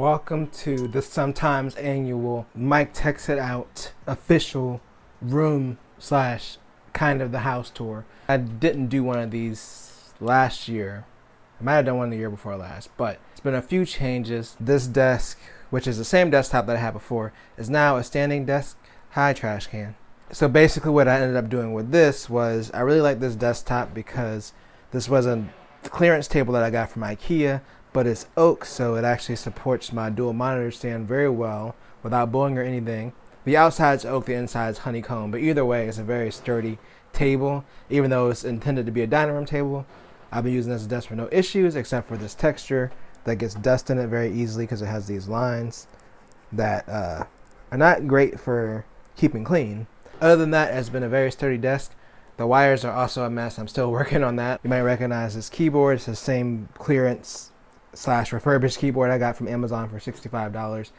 Welcome to the sometimes annual Mike Texts It Out official room slash kind of the house tour. I didn't do one of these last year. I might have done one the year before last, but it's been a few changes. This desk, which is the same desktop that I had before, is now a standing desk high trash can. So basically what I ended up doing with this was I really like this desktop because this was a clearance table that I got from IKEA, but it's oak, so it actually supports my dual monitor stand very well without bowing or anything. The outside's oak, the inside's honeycomb, but either way, it's a very sturdy table. Even though it's intended to be a dining room table, I've been using this as a desk for no issues, except for this texture that gets dust in it very easily because it has these lines that are not great for keeping clean. Other than that, it's been a very sturdy desk. The wires are also a mess. I'm still working on that. You might recognize this keyboard. It's the same clearance slash refurbished keyboard I got from Amazon for $65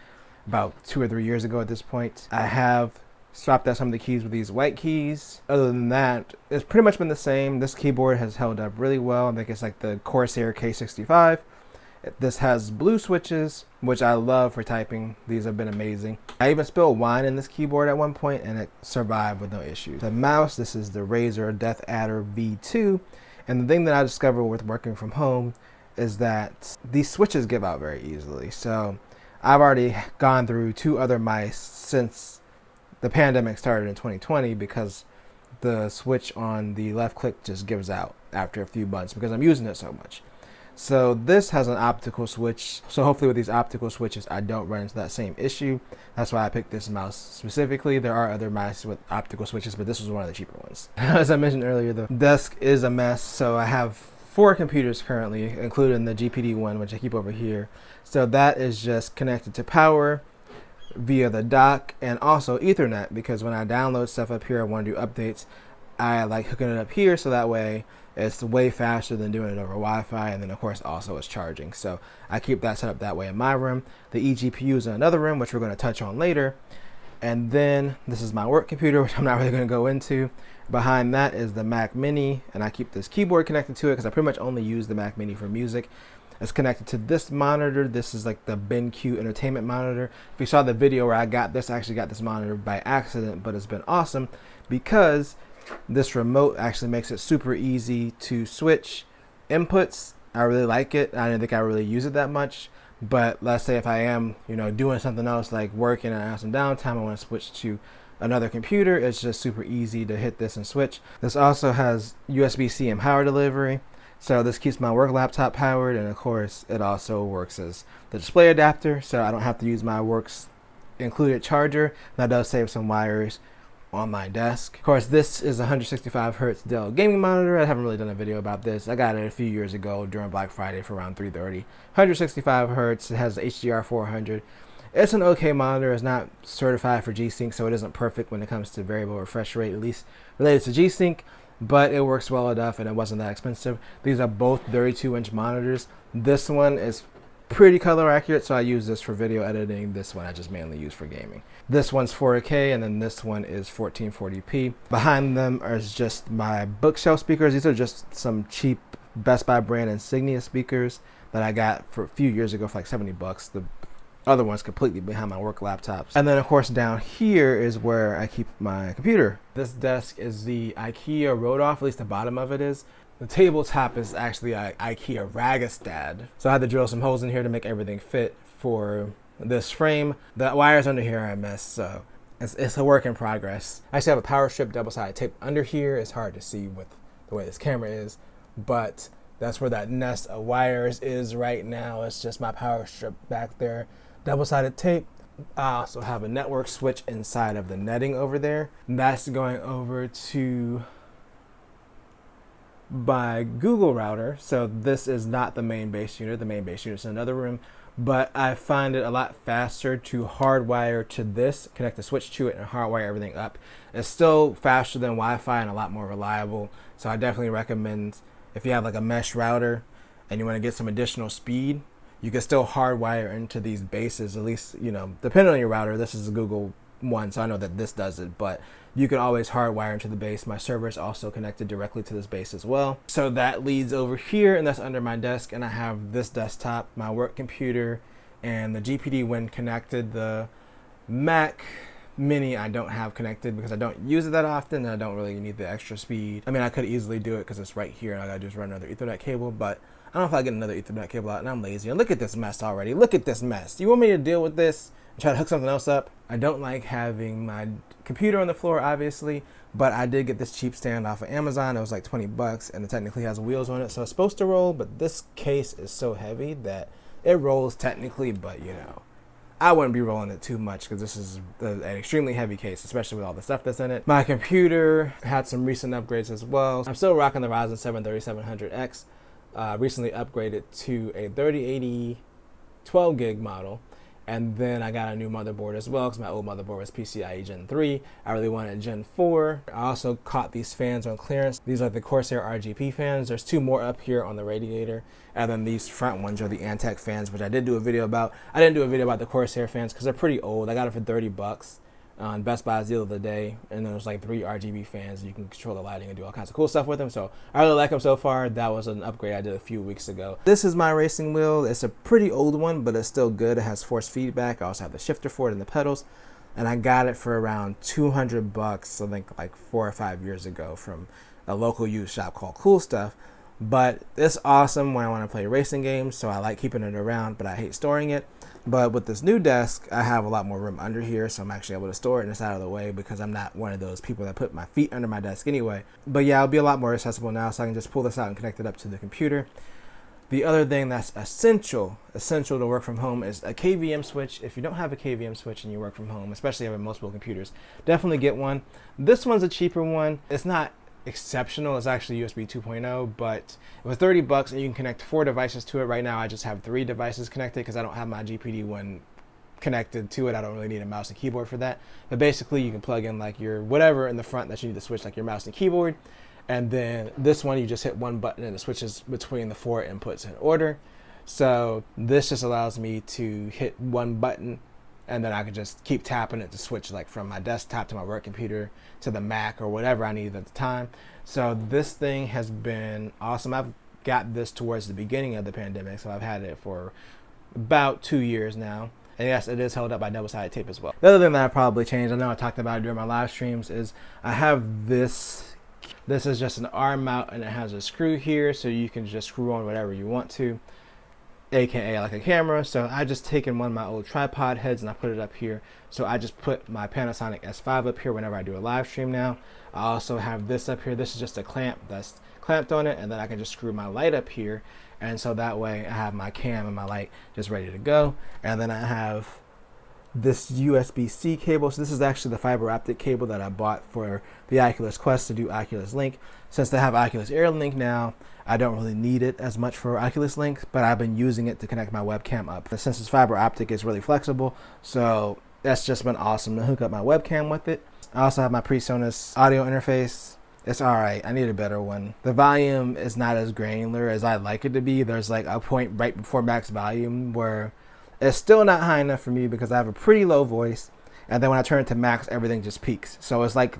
about 2 or 3 years ago at this point. I have swapped out some of the keys with these white keys. Other than that, it's pretty much been the same. This keyboard has held up really well. I think it's like the Corsair K65. This has blue switches, which I love for typing. These have been amazing. I even spilled wine in this keyboard at one point and it survived with no issues. The mouse, this is the Razer Death Adder V2. And the thing that I discovered with working from home is that these switches give out very easily. So I've already gone through 2 other mice since the pandemic started in 2020 because the switch on the left click just gives out after a few months because I'm using it so much. So this has an optical switch. So hopefully with these optical switches, I don't run into that same issue. That's why I picked this mouse specifically. There are other mice with optical switches, but this was one of the cheaper ones. As I mentioned earlier, the desk is a mess. So I have 4 computers currently, including the GPD one, which I keep over here. So that is just connected to power via the dock and also Ethernet, because when I download stuff up here, I want to do updates. I like hooking it up here so that way it's way faster than doing it over Wi-Fi, and then of course also it's charging. So I keep that set up that way in my room. The eGPU is in another room, which we're going to touch on later. And then this is my work computer, which I'm not really going to go into. Behind that is the Mac Mini, and I keep this keyboard connected to it because I pretty much only use the Mac Mini for music. It's connected to this monitor. This is like the BenQ entertainment monitor. If you saw the video where I got this, I actually got this monitor by accident, but it's been awesome because this remote actually makes it super easy to switch inputs. I really like it. I didn't think I really use it that much, but let's say if I am, doing something else like working and I have some downtime, I want to switch to another computer, it's just super easy to hit this and switch. This also has USB-C and power delivery, so this keeps my work laptop powered, and of course it also works as the display adapter, so I don't have to use my work's included charger. That does save some wires on my desk. Of course, this is a 165 Hertz Dell gaming monitor. I haven't really done a video about this. I got it a few years ago during Black Friday for around $330. 165 Hertz. It has HDR 400. It's an okay monitor. It's not certified for G-Sync, so it isn't perfect when it comes to variable refresh rate, at least related to G-Sync, but it works well enough and it wasn't that expensive. These are both 32-inch monitors. This one is pretty color accurate, so I use this for video editing. This one I just mainly use for gaming. This one's 4K, and then this one is 1440p. Behind them are just my bookshelf speakers. These are just some cheap Best Buy brand Insignia speakers that I got for a few years ago for like $70. The other one's completely behind my work laptops. And then of course down here is where I keep my computer. This desk is the IKEA Rodulf, at least the bottom of it is. The tabletop is actually an IKEA Rodulf. So I had to drill some holes in here to make everything fit for this frame. The wires under here are a mess, so it's a work in progress. I actually have a power strip double-sided tape under here. It's hard to see with the way this camera is, but that's where that nest of wires is right now. It's just my power strip back there. Double-sided tape. I also have a network switch inside of the netting over there. That's going over to my Google router. So this is not the main base unit. The main base unit is in another room, but I find it a lot faster to hardwire to this, connect the switch to it, and hardwire everything up. It's still faster than Wi-Fi and a lot more reliable. So I definitely recommend if you have like a mesh router and you want to get some additional speed, you can still hardwire into these bases, at least, depending on your router. This is a Google one, so I know that this does it, but you can always hardwire into the base. My server is also connected directly to this base as well. So that leads over here, and that's under my desk, and I have this desktop, my work computer, and the GPD when connected. The Mac Mini I don't have connected because I don't use it that often and I don't really need the extra speed. I mean, I could easily do it because it's right here and I gotta just run another Ethernet cable, but I don't know if I get another Ethernet cable out, and I'm lazy. And look at this mess already. Look at this mess. You want me to deal with this and try to hook something else up? I don't like having my computer on the floor, obviously, but I did get this cheap stand off of Amazon. It was like 20 bucks, and it technically has wheels on it, so it's supposed to roll, but this case is so heavy that it rolls technically, but you know, I wouldn't be rolling it too much because this is an extremely heavy case, especially with all the stuff that's in it. My computer had some recent upgrades as well. I'm still rocking the Ryzen 7 3700X. Recently upgraded to a 3080 12 gig model, and then I got a new motherboard as well because my old motherboard was PCIe Gen 3. I really wanted Gen 4. I also caught these fans on clearance. These are the Corsair RGB fans. There's two more up here on the radiator, and then these front ones are the Antec fans, which I did do a video about. I didn't do a video about the Corsair fans because they're pretty old. I got it for 30 bucks on Best Buy's deal of the day, and then there's like 3 RGB fans. You can control the lighting and do all kinds of cool stuff with them, so I really like them so far. That was an upgrade I did a few weeks ago. This is my racing wheel. It's a pretty old one, but it's still good. It has force feedback. I also have the shifter for it and the pedals, and I got it for around 200 bucks, I think like 4 or 5 years ago, from a local used shop called Cool Stuff. But it's awesome when I want to play racing games, so I like keeping it around, but I hate storing it. But with this new desk, I have a lot more room under here, so I'm actually able to store it and it's out of the way because I'm not one of those people that put my feet under my desk anyway. But yeah, it'll be a lot more accessible now, so I can just pull this out and connect it up to the computer. The other thing that's essential to work from home is a KVM switch. If you don't have a KVM switch and you work from home, especially having multiple computers, definitely get one. This one's a cheaper one. It's not exceptional. It's actually USB 2.0, but it was 30 bucks and you can connect 4 devices to it. Right now I just have 3 devices connected because I don't have my GPD one connected to it. I don't really need a mouse and keyboard for that, but basically you can plug in like your whatever in the front that you need to switch, like your mouse and keyboard, and then this one you just hit one button and it switches between the 4 inputs in order. So this just allows me to hit one button and then I can just keep tapping it to switch like from my desktop to my work computer to the Mac or whatever I needed at the time. So this thing has been awesome. I've got this towards the beginning of the pandemic, so I've had it for about 2 years now. And yes, it is held up by double-sided tape as well. The other thing that I probably changed, I know I talked about it during my live streams, is I have this. This is just an arm mount and it has a screw here, so you can just screw on whatever you want to, aka like a camera. So I just taken one of my old tripod heads and I put it up here. So I just put my Panasonic S5 up here whenever I do a live stream now. I also have this up here. This is just a clamp that's clamped on it, and then I can just screw my light up here, and so that way I have my cam and my light just ready to go. And then I have this USB-C cable. So this is actually the fiber optic cable that I bought for the Oculus Quest to do Oculus Link. Since they have Oculus Air Link now, I don't really need it as much for Oculus Link, but I've been using it to connect my webcam up. And since it's fiber optic, it's really flexible, so that's just been awesome to hook up my webcam with it. I also have my PreSonus audio interface. It's alright. I need a better one. The volume is not as granular as I'd like it to be. There's like a point right before max volume where it's still not high enough for me because I have a pretty low voice, and then when I turn it to max, everything just peaks. So it's like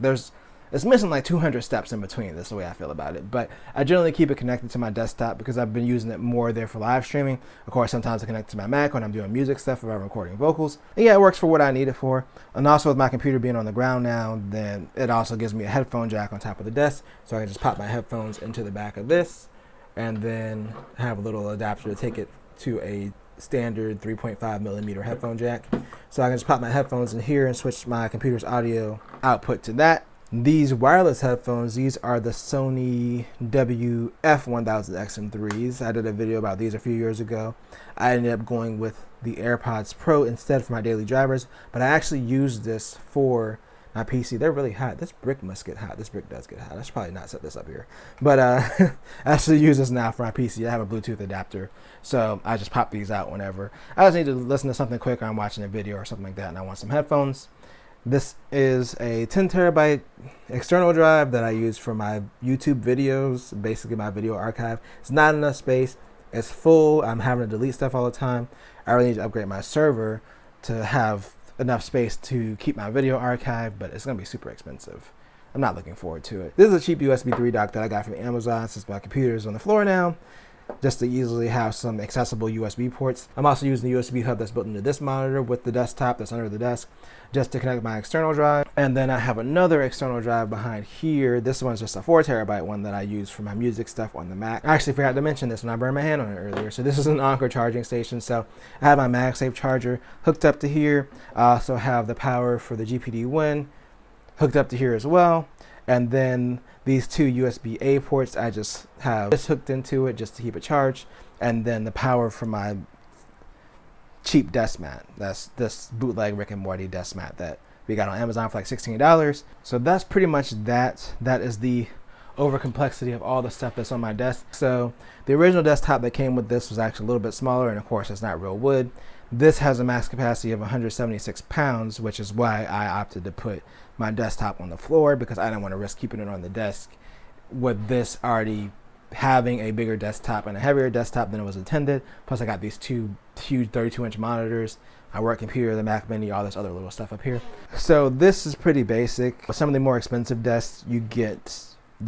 it's missing like 200 steps in between. That's the way I feel about it. But I generally keep it connected to my desktop because I've been using it more there for live streaming. Of course, sometimes I connect to my Mac when I'm doing music stuff or I'm recording vocals. And yeah, it works for what I need it for. And also with my computer being on the ground now, then it also gives me a headphone jack on top of the desk. So I can just pop my headphones into the back of this and then have a little adapter to take it to a standard 3.5 millimeter headphone jack. So I can just pop my headphones in here and switch my computer's audio output to that. These wireless headphones, these are the Sony WF-1000XM3s. I did a video about these a few years ago. I ended up going with the AirPods Pro instead for my daily drivers, but I actually used this for my PC. They're really hot. This brick must get hot. This brick does get hot. I should probably not set this up here. But I actually use this now for my PC. I have a Bluetooth adapter, so I just pop these out whenever I just need to listen to something quick, or I'm watching a video or something like that and I want some headphones. This is a 10 terabyte external drive that I use for my YouTube videos, basically my video archive. It's not enough space. It's full. I'm having to delete stuff all the time. I really need to upgrade my server to have enough space to keep my video archive, but it's going to be super expensive. I'm not looking forward to it. This is a cheap USB 3 dock that I got from Amazon since my computer is on the floor now. just to easily have some accessible USB ports. I'm also using the USB hub that's built into this monitor with the desktop that's under the desk just to connect my external drive. And then I have another external drive behind here. This one's just a 4 terabyte one that I use for my music stuff on the Mac. I actually forgot to mention this when I burned my hand on it earlier. So this is an Anker charging station. So I have my MagSafe charger hooked up to here. I also have the power for the GPD-Win hooked up to here as well. And then these 2 USB-A ports, I just have this hooked into it just to keep it charged. And then the power for my cheap desk mat. That's this bootleg Rick and Morty desk mat that we got on Amazon for like $16. So that's pretty much that. That is the over complexity of all the stuff that's on my desk. So the original desktop that came with this was actually a little bit smaller, and of course it's not real wood. This has a max capacity of 176 pounds, which is why I opted to put my desktop on the floor, because I didn't want to risk keeping it on the desk with this already having a bigger desktop and a heavier desktop than it was intended. Plus I got these 2 huge 32-inch monitors, my work computer, the Mac Mini, all this other little stuff up here. So this is pretty basic. With some of the more expensive desks, you get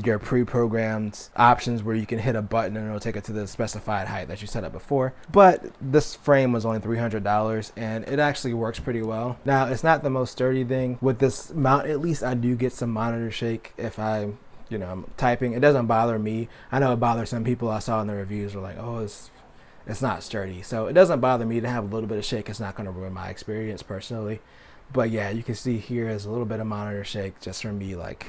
your pre-programmed options where you can hit a button and it'll take it to the specified height that you set up before. But this frame was only $300 and it actually works pretty well. Now, it's not the most sturdy thing. With this mount, at least I do get some monitor shake if I'm typing. It doesn't bother me. I know it bothers some people. I saw in the reviews were like, oh, it's not sturdy. So it doesn't bother me to have a little bit of shake. It's not going to ruin my experience personally. But yeah, you can see here is a little bit of monitor shake just from me like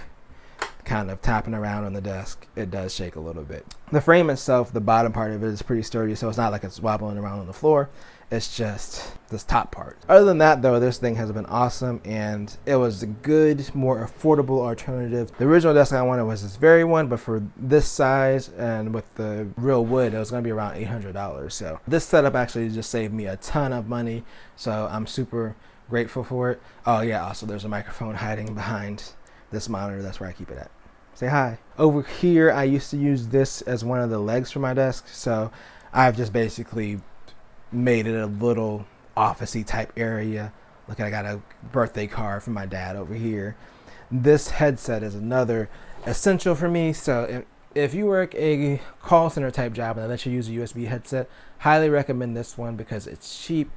kind of tapping around on the desk. It does shake a little bit. The frame itself, the bottom part of it is pretty sturdy, so it's not like it's wobbling around on the floor. It's just this top part. Other than that though, this thing has been awesome and it was a good, more affordable alternative. The original desk I wanted was this very one, but for this size and with the real wood, it was gonna be around $800. So this setup actually just saved me a ton of money. So I'm super grateful for it. Oh yeah, also there's a microphone hiding behind this monitor. That's where I keep it at. Say hi. Over here, I used to use this as one of the legs for my desk. So I've just basically made it a little officey type area. Look, I got a birthday card from my dad over here. This headset is another essential for me. So if you work a call center type job and they let you use a USB headset, highly recommend this one because it's cheap.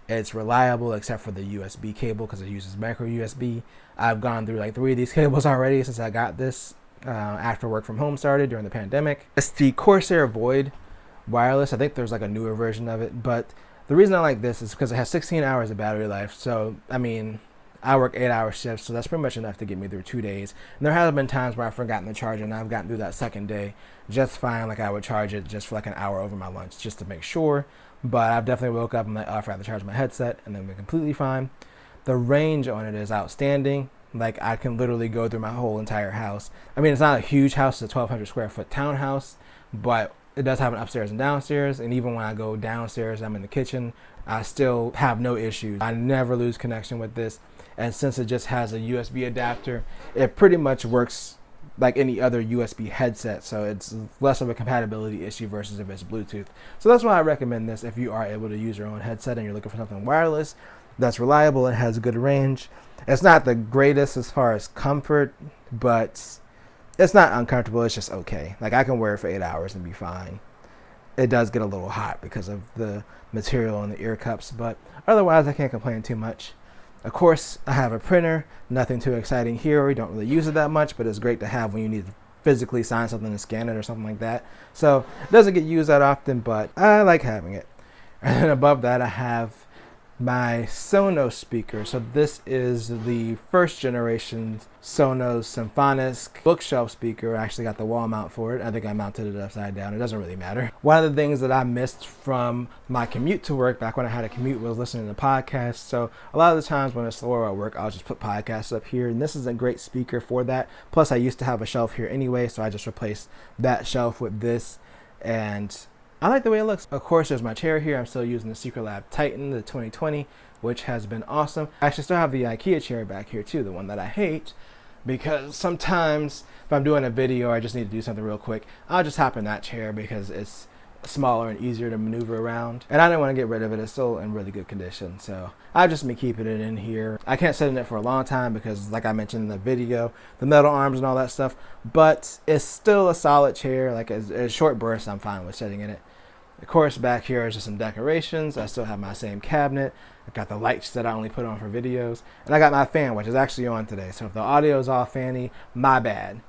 It's reliable except for the USB cable because it uses micro USB. I've gone through like 3 of these cables already since I got this after work from home started during the pandemic. It's the Corsair Void wireless. I think there's like a newer version of it, but the reason I like this is because it has 16 hours of battery life. So I mean, I work 8-hour shifts, so that's pretty much enough to get me through 2 days. And there have been times where I've forgotten to charge it, and I've gotten through that second day just fine. Like I would charge it just for like an hour over my lunch just to make sure. But I've definitely woke up and like, oh, I forgot to charge my headset, and then we're completely fine. The range on it is outstanding. Like I can literally go through my whole entire house. I mean, it's not a huge house, it's a 1,200 square foot townhouse, but it does have an upstairs and downstairs. And even when I go downstairs, I'm in the kitchen, I still have no issues. I never lose connection with this. And since it just has a USB adapter, it pretty much works like any other USB headset, so it's less of a compatibility issue versus if it's Bluetooth. So that's why I recommend this if you are able to use your own headset and you're looking for something wireless that's reliable and has a good range. It's not the greatest as far as comfort, but it's not uncomfortable. It's just okay. Like I can wear it for 8 hours and be fine. It does get a little hot because of the material in the ear cups, but otherwise I can't complain too much. Of course, I have a printer, nothing too exciting here. We don't really use it that much, but it's great to have when you need to physically sign something and scan it or something like that. So it doesn't get used that often, but I like having it. And then above that, I have my Sonos speaker. So this is the first generation Sonos Symfonisk bookshelf speaker. I actually got the wall mount for it. I think I mounted it upside down. It doesn't really matter. One of the things that I missed from my commute to work back when I had a commute was listening to podcasts. So a lot of the times when it's slower at work, I'll just put podcasts up here, and this is a great speaker for that. Plus I used to have a shelf here anyway, so I just replaced that shelf with this, and I like the way it looks. Of course, there's my chair here. I'm still using the Secretlab Titan, the 2020, which has been awesome. I actually still have the IKEA chair back here too, the one that I hate, because sometimes if I'm doing a video or I just need to do something real quick, I'll just hop in that chair because it's smaller and easier to maneuver around. And I didn't want to get rid of it. It's still in really good condition, so I've just been keeping it in here. I can't sit in it for a long time because, like I mentioned in the video, the metal arms and all that stuff, but it's still a solid chair. Like a short burst, I'm fine with sitting in it. Of course, back here is just some decorations. I still have my same cabinet. I got the lights that I only put on for videos, and I got my fan, which is actually on today. So if the audio is all fanny, my bad.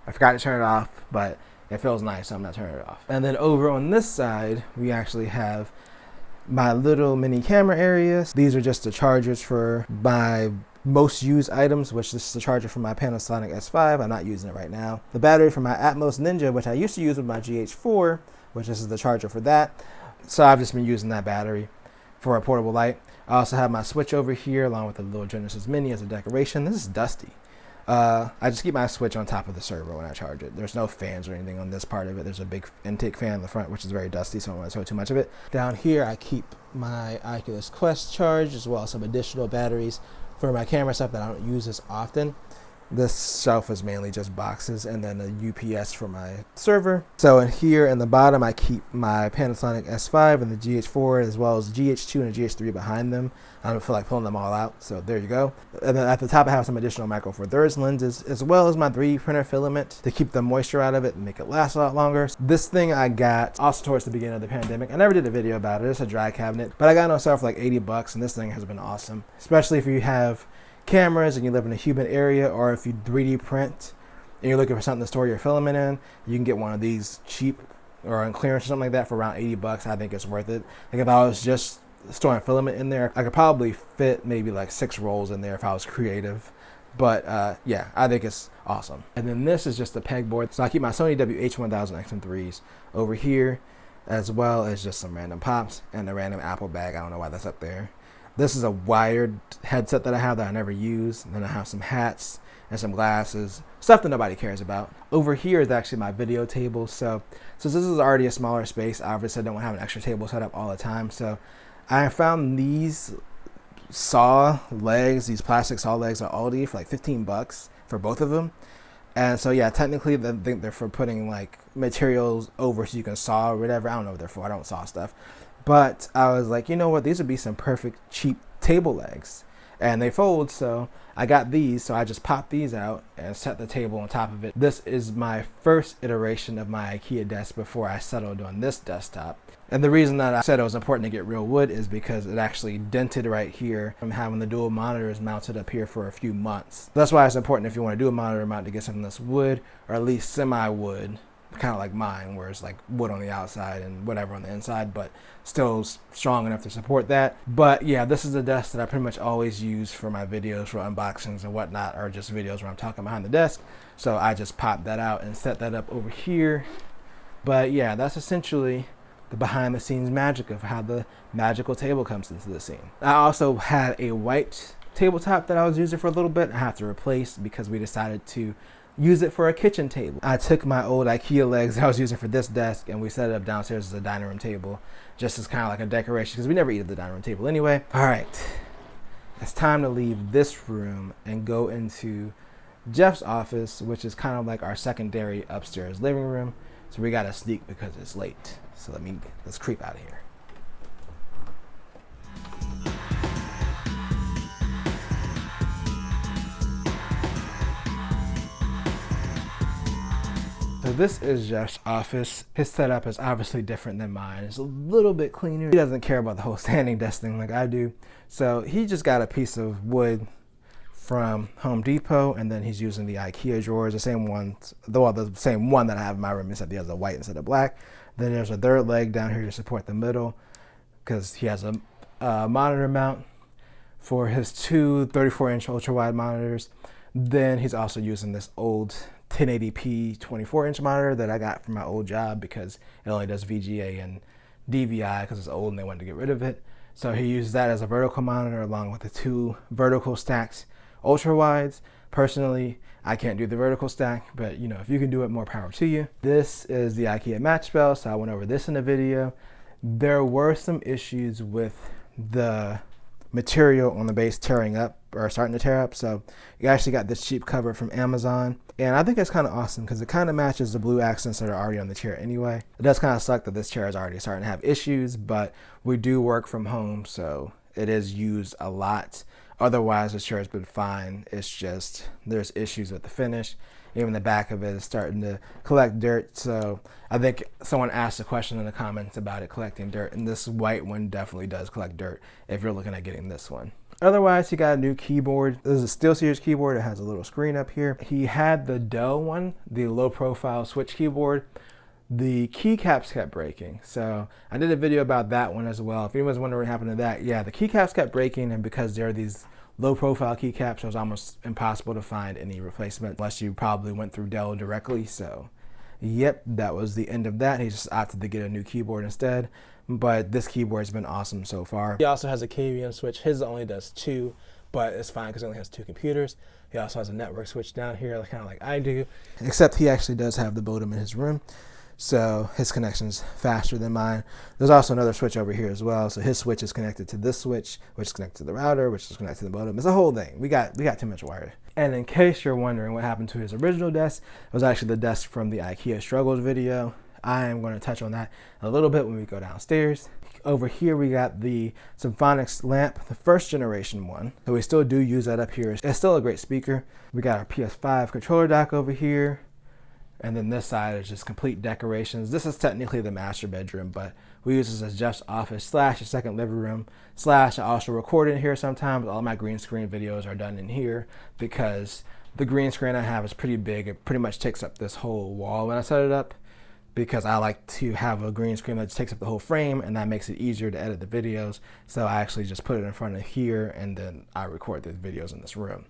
I forgot to turn it off, but it feels nice, so I'm not turning it off. And then over on this side, we actually have my little mini camera areas. These are just the chargers for my most used items, which this is the charger for my Panasonic S5. I'm not using it right now. The battery for my Atmos Ninja, which I used to use with my GH4, which this is the charger for that. So I've just been using that battery for a portable light. I also have my switch over here along with the little Genesis Mini as a decoration. This is dusty. I just keep my switch on top of the server when I charge it. There's no fans or anything on this part of it. There's a big intake fan in the front, which is very dusty, so I don't want to show too much of it. Down here, I keep my Oculus Quest charged, as well as some additional batteries for my camera stuff that I don't use as often. This shelf is mainly just boxes and then a UPS for my server. So in here in the bottom, I keep my Panasonic S5 and the GH4, as well as GH2 and a GH3 behind them. I don't feel like pulling them all out, so there you go. And then at the top, I have some additional Micro Four Thirds lenses, as well as my 3D printer filament to keep the moisture out of it and make it last a lot longer. This thing I got also towards the beginning of the pandemic. I never did a video about it. It's a dry cabinet, but I got it on sale for like 80 bucks, and this thing has been awesome, especially if you have cameras and you live in a humid area, or if you 3D print and you're looking for something to store your filament in, you can get one of these cheap or on clearance or something like that for around 80 bucks. I think it's worth it. Like if I was just storing filament in there, I could probably fit maybe like 6 rolls in there if I was creative. But yeah, I think it's awesome. And then this is just a pegboard. So I keep my Sony WH-1000 XM3s over here, as well as just some random pops and a random Apple bag. I don't know why that's up there. This is a wired headset that I have that I never use. And then I have some hats and some glasses, stuff that nobody cares about. Over here is actually my video table. So since this is already a smaller space, obviously I don't have an extra table set up all the time. So I found these saw legs, these plastic saw legs at Aldi for like 15 bucks for both of them. And so yeah, technically I think they're for putting like materials over so you can saw or whatever. I don't know what they're for. I don't saw stuff. But I was like, you know what? These would be some perfect cheap table legs. And they fold, so I got these. So I just popped these out and set the table on top of it. This is my first iteration of my IKEA desk before I settled on this desktop. And the reason that I said it was important to get real wood is because it actually dented right here from having the dual monitors mounted up here for a few months. That's why it's important if you want to do a monitor mount to get something that's wood, or at least semi-wood, kind of like mine, where it's like wood on the outside and whatever on the inside, but still strong enough to support that. But yeah, this is a desk that I pretty much always use for my videos, for unboxings and whatnot, or just videos where I'm talking behind the desk. So I just popped that out and set that up over here. But yeah, that's essentially the behind the scenes magic of how the magical table comes into the scene. I also had a white tabletop that I was using for a little bit. I have to replace because we decided to use it for a kitchen table. I took my old IKEA legs that I was using for this desk and we set it up downstairs as a dining room table, just as kind of like a decoration because we never eat at the dining room table anyway. All right, it's time to leave this room and go into Jeff's office, which is kind of like our secondary upstairs living room. So we got to sneak because it's late. So let's creep out of here. So this is Jeff's office. His setup is obviously different than mine. It's a little bit cleaner. He doesn't care about the whole standing desk thing like I do. So he just got a piece of wood from Home Depot, and then he's using the IKEA drawers, the same ones, the same one that I have in my room, except he has a white instead of black. Then there's a third leg down here to support the middle because he has a monitor mount for his two 34-inch ultra-wide monitors. Then he's also using this old 1080p 24-inch monitor that I got from my old job because it only does VGA and DVI because it's old and they wanted to get rid of it. So he uses that as a vertical monitor along with the two vertical stacked ultra wides. Personally, I can't do the vertical stack, but you know, if you can do it, more power to you. This is the IKEA match bell, so I went over this in the video. There were some issues with the material on the base tearing up or starting to tear up. So you actually got this cheap cover from Amazon. And I think it's kind of awesome because it kind of matches the blue accents that are already on the chair anyway. It does kind of suck that this chair is already starting to have issues, but we do work from home, so it is used a lot. Otherwise, the chair has been fine. It's just there's issues with the finish. Even the back of it is starting to collect dirt. So I think someone asked a question in the comments about it collecting dirt, and this white one definitely does collect dirt if you're looking at getting this one. Otherwise, he got a new keyboard. This is a SteelSeries keyboard. It has a little screen up here. He had the Dell one, the low profile switch keyboard. The keycaps kept breaking. So I did a video about that one as well. If anyone's wondering what happened to that, yeah, the keycaps kept breaking, and because there are these low profile keycaps, it was almost impossible to find any replacement unless you probably went through Dell directly. So yep, that was the end of that. He just opted to get a new keyboard instead. But this keyboard's been awesome so far. He also has a KVM switch. His only does 2, but it's fine because he only has 2 computers. He also has a network switch down here, kind of like I do. Except he actually does have the modem in his room, so his connection's faster than mine. There's also another switch over here as well. So his switch is connected to this switch, which is connected to the router, which is connected to the modem. It's a whole thing. We got too much wire. And in case you're wondering what happened to his original desk, it was actually the desk from the IKEA Struggles video. I am going to touch on that a little bit when we go downstairs. Over here we got the Symfonisk lamp, the first generation one. So we still do use that up here. It's still a great speaker. We got our PS5 controller dock over here. And then this side is just complete decorations. This is technically the master bedroom, but we use this as Jeff's office / a second living room / I also record in here sometimes. All my green screen videos are done in here because the green screen I have is pretty big. It pretty much takes up this whole wall when I set it up, because I like to have a green screen that takes up the whole frame, and that makes it easier to edit the videos. So I actually just put it in front of here, and then I record the videos in this room.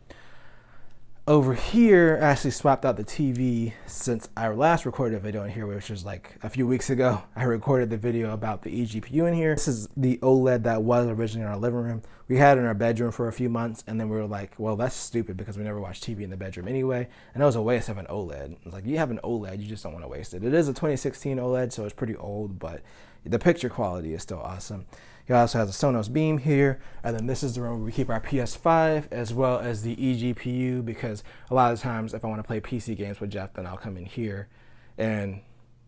Over here, I actually swapped out the TV since I last recorded a video in here, which was like a few weeks ago. I recorded the video about the eGPU in here. This is the OLED that was originally in our living room. We had it in our bedroom for a few months, and then we were like, well, that's stupid because we never watched TV in the bedroom anyway. And it was a waste of an OLED. It's like, you have an OLED, you just don't want to waste it. It is a 2016 OLED, so it's pretty old, but the picture quality is still awesome. He also has a Sonos Beam here, and then this is the room where we keep our PS5 as well as the eGPU, because a lot of times if I want to play PC games with Jeff, then I'll come in here and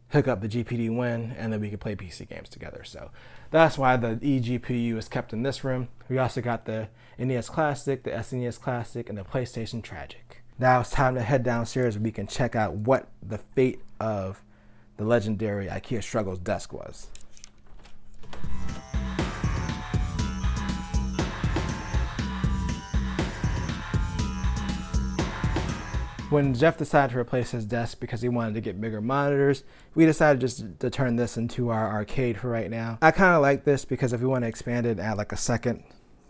hook up the GPD Win, and then we can play PC games together. So that's why the eGPU is kept in this room. We also got the NES Classic, the SNES Classic, and the PlayStation Tragic. Now it's time to head downstairs where we can check out what the fate of the legendary IKEA Struggles desk was. When Jeff decided to replace his desk because he wanted to get bigger monitors, we decided just to turn this into our arcade for right now. I kind of like this because if we want to expand it and add like a second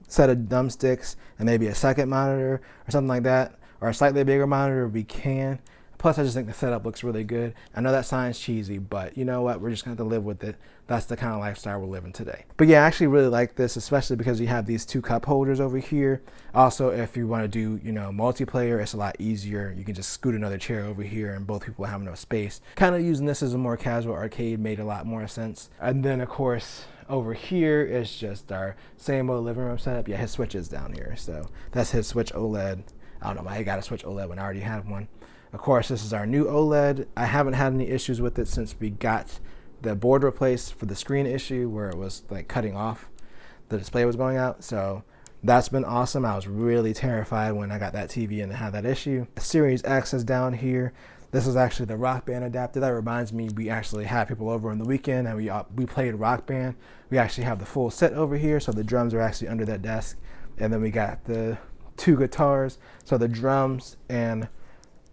set of thumbsticks and maybe a second monitor or something like that, or a slightly bigger monitor, we can. Plus, I just think the setup looks really good. I know that sounds cheesy, but you know what? We're just going to have to live with it. That's the kind of lifestyle we're living today. But yeah, I actually really like this, especially because you have these 2 cup holders over here. Also, if you want to do, multiplayer, it's a lot easier. You can just scoot another chair over here and both people have enough space. Kind of using this as a more casual arcade made a lot more sense. And then, of course, over here is just our same old living room setup. Yeah, his switch is down here. So that's his Switch OLED. I don't know why he got a Switch OLED when I already had one. Of course, this is our new OLED. I haven't had any issues with it since we got the board replaced for the screen issue where it was like cutting off. The display was going out. So that's been awesome. I was really terrified when I got that TV and had that issue. The Series X is down here. This is actually the Rock Band adapter. That reminds me, we actually had people over on the weekend and we played Rock Band. We actually have the full set over here. So the drums are actually under that desk. And then we got the 2 guitars. So the drums and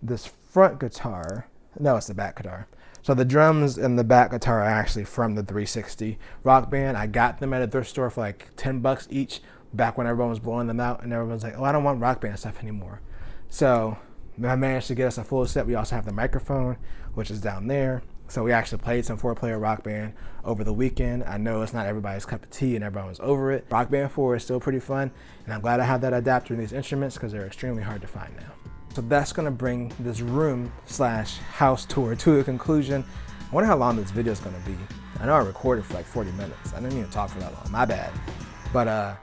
this front guitar, no, it's the back guitar. So the drums and the back guitar are actually from the 360 Rock Band. I got them at a thrift store for like $10 each back when everyone was blowing them out, and everyone's like, oh, I don't want Rock Band stuff anymore. So I managed to get us a full set. We also have the microphone, which is down there. So we actually played some 4-player Rock Band over the weekend. I know it's not everybody's cup of tea and everyone was over it. Rock Band 4 is still pretty fun, and I'm glad I have that adapter in these instruments because they're extremely hard to find now. So that's gonna bring this room / house tour to a conclusion. I wonder how long this video is gonna be. I know I recorded for like 40 minutes. I didn't even talk for that long, my bad. But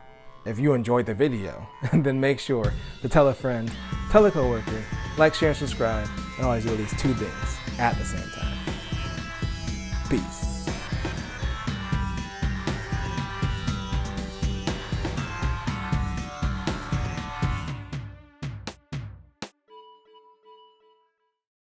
If you enjoyed the video, then make sure to tell a friend, tell a coworker, like, share, and subscribe, and always do at least 2 things at the same time. Peace.